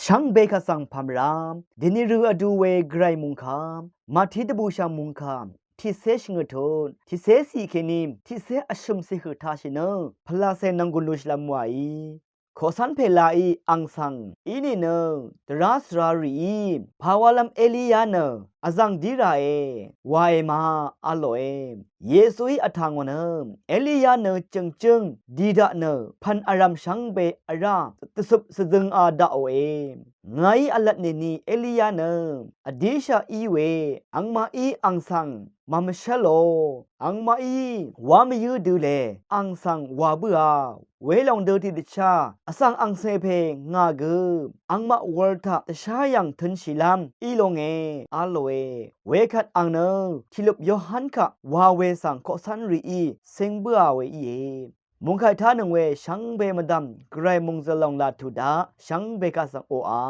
ช่างเบคสังพามรามเดนิรูอดูเวไกรมุงคามมาทิดบูชามุงคามที่เสชงทนที่เสสีเคนิมที่เสอชุมเสหทาชินพลาเซนังกุลุชลามวายขอสันเพลาอีอังสังอีนี่เนตรัสรารีภาวลัมเอลียาเนอาจังดีราเอวายมาอโลเอเยซูอีอัทางวนเอลียาเนจึงดีดาเนพันอารามชังเบอาราตสุบสดึงอาดาโอเอไงอลัดเนนีเอลียาเนอดีชาอีเวอังมาอีอังสังมามชะโลอังมาอีวามยืดูเลอังสังวาบัวเวลองเดอที่ดิชาอสังอังเซเพงาเกอังมาเวลทาตชายังทันชิลามอีโลเงอาโลเอเวคัดอังเนทิลบยอหันคะวาเวสังขอสันรีอีเซงบัวเวอีมุงไคท่านึงเวชังเบมดัมไกรมุงจะลองลาทุดาชังเบกาสังโออา